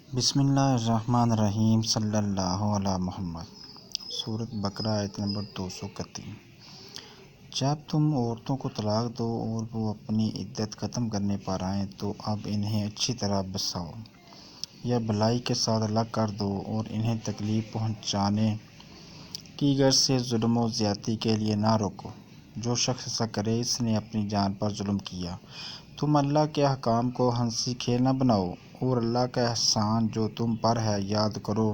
بسم اللہ الرحمن الرحیم صلی اللہ علی محمد۔ سورۃ بقرہ آیت نمبر 231۔ جب تم عورتوں کو طلاق دو اور وہ اپنی عدت ختم کرنے پر آئیں تو اب انہیں اچھی طرح بساؤ یا بھلائی کے ساتھ الگ کر دو اور انہیں تکلیف پہنچانے کی غرض سے ظلم و زیادتی کے لیے نہ روکو۔ جو شخص ایسا کرے اس نے اپنی جان پر ظلم کیا۔ تم اللہ کے احکام کو ہنسی کھیل نہ بناؤ اور اللہ کا احسان جو تم پر ہے یاد کرو،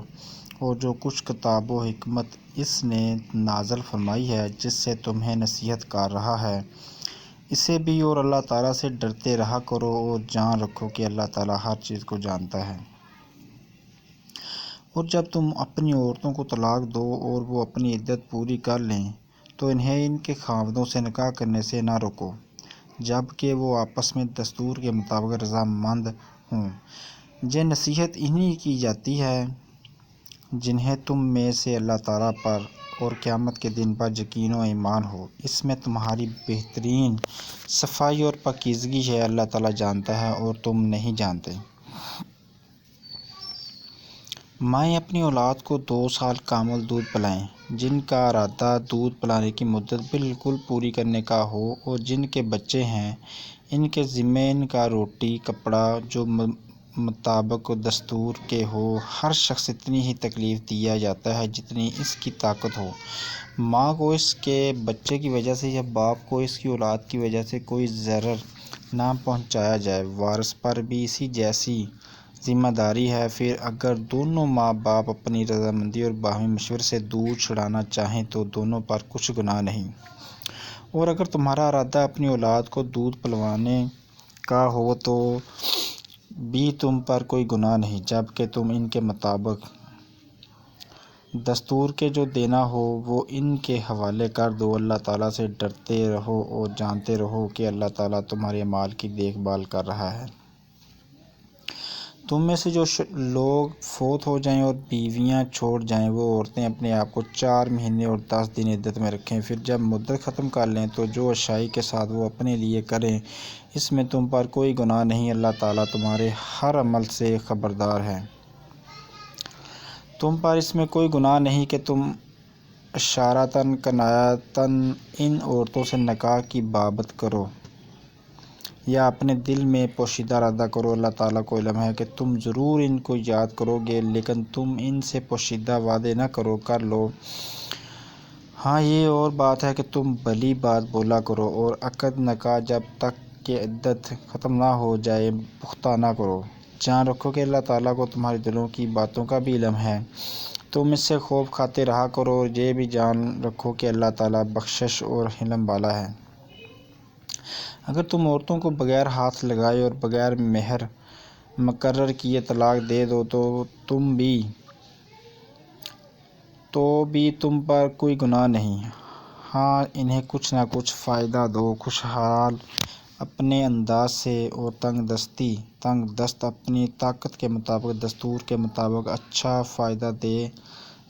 اور جو کچھ کتاب و حکمت اس نے نازل فرمائی ہے جس سے تمہیں نصیحت کر رہا ہے، اسے بھی اور اللہ تعالیٰ سے ڈرتے رہا کرو اور جان رکھو کہ اللہ تعالیٰ ہر چیز کو جانتا ہے۔ اور جب تم اپنی عورتوں کو طلاق دو اور وہ اپنی عدت پوری کر لیں تو انہیں ان کے خاوندوں سے نکاح کرنے سے نہ روکو جب کہ وہ آپس میں دستور کے مطابق رضامند ہوں۔ یہ نصیحت انہی کی جاتی ہے جنہیں تم میں سے اللہ تعالیٰ پر اور قیامت کے دن پر یقین و ایمان ہو۔ اس میں تمہاری بہترین صفائی اور پاکیزگی ہے، اللہ تعالیٰ جانتا ہے اور تم نہیں جانتے۔ مائیں اپنی اولاد کو 2 سال کامل دودھ پلائیں۔ جن کا ارادہ دودھ پلانے کی مدت بالکل پوری کرنے کا ہو اور جن کے بچے ہیں ان کے ذمے ان کا روٹی کپڑا جو مطابق دستور کے ہو۔ ہر شخص اتنی ہی تکلیف دیا جاتا ہے جتنی اس کی طاقت ہو۔ ماں کو اس کے بچے کی وجہ سے یا باپ کو اس کی اولاد کی وجہ سے کوئی ضرر نہ پہنچایا جائے۔ وارث پر بھی اسی جیسی ذمہ داری ہے۔ پھر اگر دونوں ماں باپ اپنی رضامندی اور باہمی مشورے سے دودھ چھڑانا چاہیں تو دونوں پر کچھ گناہ نہیں۔ اور اگر تمہارا ارادہ اپنی اولاد کو دودھ پلوانے کا ہو تو بھی تم پر کوئی گناہ نہیں، جبکہ تم ان کے مطابق دستور کے جو دینا ہو وہ ان کے حوالے کر دو۔ اللہ تعالیٰ سے ڈرتے رہو اور جانتے رہو کہ اللہ تعالیٰ تمہارے اعمال کی دیکھ بھال کر رہا ہے۔ تم میں سے جو لوگ فوت ہو جائیں اور بیویاں چھوڑ جائیں وہ عورتیں اپنے آپ کو 4 مہینے اور 10 دن عدت میں رکھیں۔ پھر جب مدت ختم کر لیں تو جو اشائی کے ساتھ وہ اپنے لیے کریں اس میں تم پر کوئی گناہ نہیں، اللہ تعالیٰ تمہارے ہر عمل سے خبردار ہے۔ تم پر اس میں کوئی گناہ نہیں کہ تم اشارتاً کنایتاً ان عورتوں سے نکاح کی بابت کرو یا اپنے دل میں پوشیدہ ارادہ کرو۔ اللہ تعالیٰ کو علم ہے کہ تم ضرور ان کو یاد کرو گے، لیکن تم ان سے پوشیدہ وعدے نہ کر لو۔ ہاں یہ اور بات ہے کہ تم بھلی بات بولا کرو اور عقد نکاح جب تک کہ عدت ختم نہ ہو جائے پختہ نہ کرو۔ جان رکھو کہ اللہ تعالیٰ کو تمہارے دلوں کی باتوں کا بھی علم ہے۔ تم اس سے خوف کھاتے رہا کرو اور یہ بھی جان رکھو کہ اللہ تعالیٰ بخشش اور حلم والا ہے۔ اگر تم عورتوں کو بغیر ہاتھ لگائے اور بغیر مہر مقرر کیے طلاق دے دو تو بھی تم پر کوئی گناہ نہیں۔ ہاں انہیں کچھ نہ کچھ فائدہ دو، خوشحال اپنے انداز سے اور تنگ دست اپنی طاقت کے مطابق دستور کے مطابق اچھا فائدہ دے۔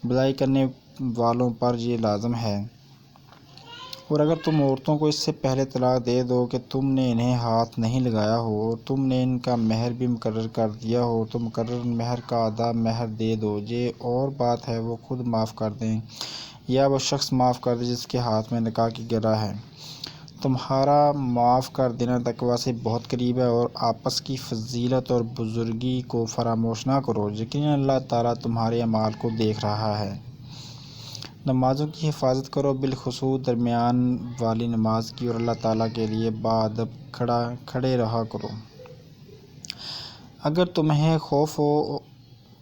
بھلائی کرنے والوں پر یہ لازم ہے۔ اور اگر تم عورتوں کو اس سے پہلے طلاق دے دو کہ تم نے انہیں ہاتھ نہیں لگایا ہو اور تم نے ان کا مہر بھی مقرر کر دیا ہو تو مقرر مہر کا آدھا مہر دے دو۔ یہ اور بات ہے وہ خود معاف کر دیں یا وہ شخص معاف کر دے جس کے ہاتھ میں نکاح کی گرہ ہے۔ تمہارا معاف کر دینا تقویٰ سے بہت قریب ہے۔ اور آپس کی فضیلت اور بزرگی کو فراموش نہ کرو، یقیناً اللہ تعالیٰ تمہارے اعمال کو دیکھ رہا ہے۔ نمازوں کی حفاظت کرو، بالخصوص درمیان والی نماز کی، اور اللہ تعالیٰ کے لیے باادب کھڑے رہا کرو۔ اگر تمہیں خوف ہو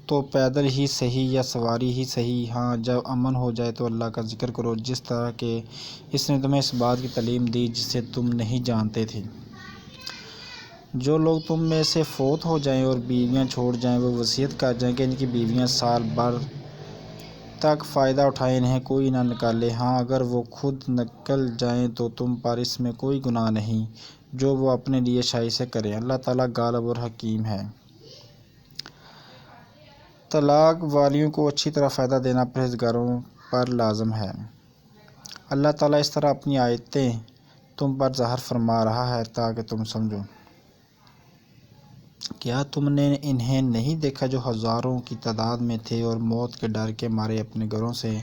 تو پیدل ہی صحیح یا سواری ہی صحیح۔ ہاں جب امن ہو جائے تو اللہ کا ذکر کرو جس طرح کہ اس نے تمہیں اس بات کی تعلیم دی جسے تم نہیں جانتے تھے۔ جو لوگ تم میں سے فوت ہو جائیں اور بیویاں چھوڑ جائیں وہ وصیت کر جائیں کہ ان کی بیویاں سال بھر تک فائدہ اٹھائیں، انہیں کوئی نہ نکالے۔ ہاں اگر وہ خود نکل جائیں تو تم پر اس میں کوئی گناہ نہیں جو وہ اپنے لیے شائع سے کریں، اللہ تعالیٰ غالب اور حکیم ہے۔ طلاق والیوں کو اچھی طرح فائدہ دینا پرہیزگاروں پر لازم ہے۔ اللہ تعالیٰ اس طرح اپنی آیتیں تم پر ظاہر فرما رہا ہے تاکہ تم سمجھو۔ کیا تم نے انہیں نہیں دیکھا جو ہزاروں کی تعداد میں تھے اور موت کے ڈر کے مارے اپنے گھروں سے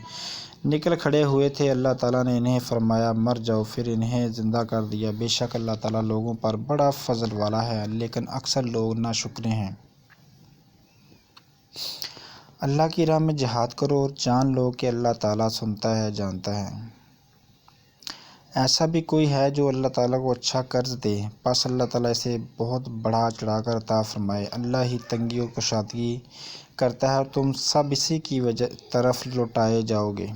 نکل کھڑے ہوئے تھے؟ اللہ تعالیٰ نے انہیں فرمایا مر جاؤ، پھر انہیں زندہ کر دیا۔ بے شک اللہ تعالیٰ لوگوں پر بڑا فضل والا ہے، لیکن اکثر لوگ ناشکرے ہیں۔ اللہ کی راہ میں جہاد کرو اور جان لو کہ اللہ تعالیٰ سنتا ہے، جانتا ہے۔ ایسا بھی کوئی ہے جو اللہ تعالیٰ کو اچھا قرض دے، پس اللہ تعالیٰ اسے بہت بڑھا چڑھا کر عطا فرمائے؟ اللہ ہی تنگی اور کشادگی کرتا ہے اور تم سب اسی کی طرف لوٹائے جاؤ گے۔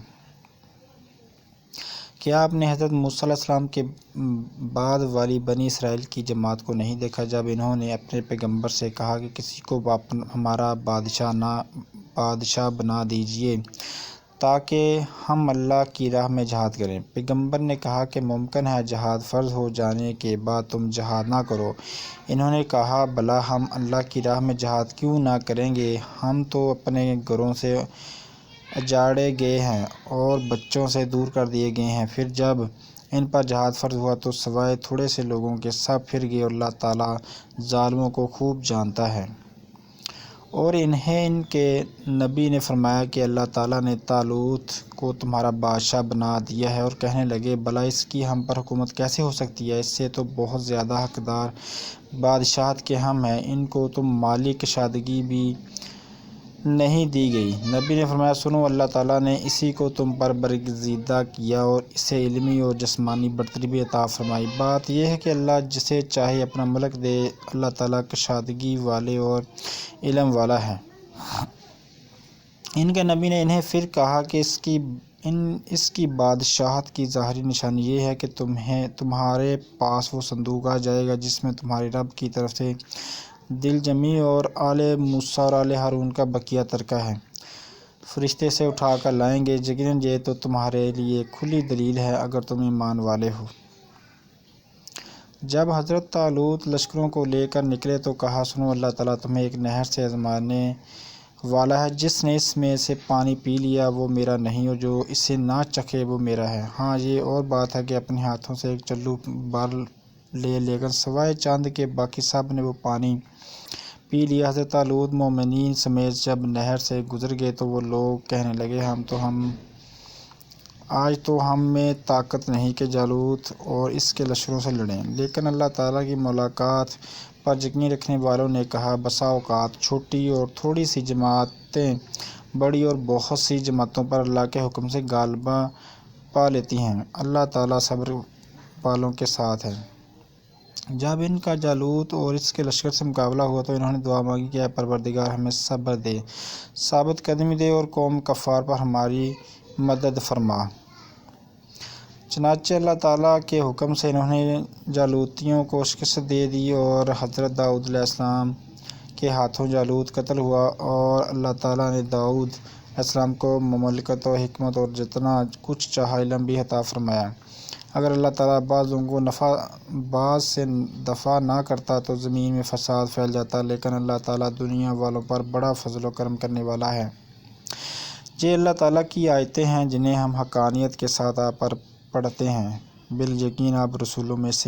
کیا آپ نے حضرت موسیٰ علیہ السلام کے بعد والی بنی اسرائیل کی جماعت کو نہیں دیکھا جب انہوں نے اپنے پیغمبر سے کہا کہ کسی کو ہمارا بادشاہ بنا دیجیے تاکہ ہم اللہ کی راہ میں جہاد کریں؟ پیغمبر نے کہا کہ ممکن ہے جہاد فرض ہو جانے کے بعد تم جہاد نہ کرو۔ انہوں نے کہا بھلا ہم اللہ کی راہ میں جہاد کیوں نہ کریں گے؟ ہم تو اپنے گھروں سے اجاڑے گئے ہیں اور بچوں سے دور کر دیے گئے ہیں۔ پھر جب ان پر جہاد فرض ہوا تو سوائے تھوڑے سے لوگوں کے سب پھر گئے اور اللہ تعالیٰ ظالموں کو خوب جانتا ہے۔ اور انہیں ان کے نبی نے فرمایا کہ اللہ تعالیٰ نے طالوت کو تمہارا بادشاہ بنا دیا ہے، اور کہنے لگے بھلا اس کی ہم پر حکومت کیسے ہو سکتی ہے؟ اس سے تو بہت زیادہ حقدار بادشاہت کے ہم ہیں، ان کو تو مالی کشادگی بھی نہیں دی گئی۔ نبی نے فرمایا سنو، اللہ تعالیٰ نے اسی کو تم پر برگزیدہ کیا اور اسے علمی اور جسمانی برتری بھی عطا فرمائی۔ بات یہ ہے کہ اللہ جسے چاہے اپنا ملک دے، اللہ تعالیٰ کشادگی والے اور علم والا ہے۔ ان کے نبی نے انہیں پھر کہا کہ اس کی بادشاہت کی ظاہری نشانی یہ ہے کہ تمہارے پاس وہ صندوق آ جائے گا جس میں تمہارے رب کی طرف سے دل جمی اور آل موسیٰ اور آل ہارون کا بقیہ ترکہ ہے، فرشتے سے اٹھا کر لائیں گے۔ یقیناً یہ تو تمہارے لیے کھلی دلیل ہے اگر تم ایمان والے ہو۔ جب حضرت طالوت لشکروں کو لے کر نکلے تو کہا سنو، اللہ تعالیٰ تمہیں ایک نہر سے آزمانے والا ہے، جس نے اس میں سے پانی پی لیا وہ میرا نہیں، اور جو اسے نہ چکھے وہ میرا ہے۔ ہاں یہ اور بات ہے کہ اپنے ہاتھوں سے ایک چلو بھر لے لیکن سوائے چاند کے باقی سب نے وہ پانی پی لیا۔ حضرت طالوت مومنین سمیت جب نہر سے گزر گئے تو وہ لوگ کہنے لگے آج تو ہم میں طاقت نہیں کہ جالوت اور اس کے لشکروں سے لڑیں۔ لیکن اللہ تعالیٰ کی ملاقات پر یقین رکھنے والوں نے کہا بسا اوقات چھوٹی اور تھوڑی سی جماعتیں بڑی اور بہت سی جماعتوں پر اللہ کے حکم سے غلبہ پا لیتی ہیں۔ اللہ تعالیٰ صبر والوں کے ساتھ ہے۔ جب ان کا جالوت اور اس کے لشکر سے مقابلہ ہوا تو انہوں نے دعا مانگی کہ اے پروردگار ہمیں صبر دے، ثابت قدمی دے اور قوم کفار پر ہماری مدد فرما۔ چنانچہ اللہ تعالیٰ کے حکم سے انہوں نے جالوتیوں کو شکست دے دی اور حضرت داؤد علیہ السلام کے ہاتھوں جالوت قتل ہوا، اور اللہ تعالیٰ نے داؤد علیہ السلام کو مملکت و حکمت اور جتنا کچھ چاہا علم بھی عطا فرمایا۔ اگر اللہ تعالیٰ بعض سے دفع نہ کرتا تو زمین میں فساد پھیل جاتا، لیکن اللہ تعالیٰ دنیا والوں پر بڑا فضل و کرم کرنے والا ہے۔ یہ اللہ تعالیٰ کی آیتیں ہیں جنہیں ہم حقانیت کے ساتھ آپ پر پڑھتے ہیں، بالیقین آپ رسولوں میں سے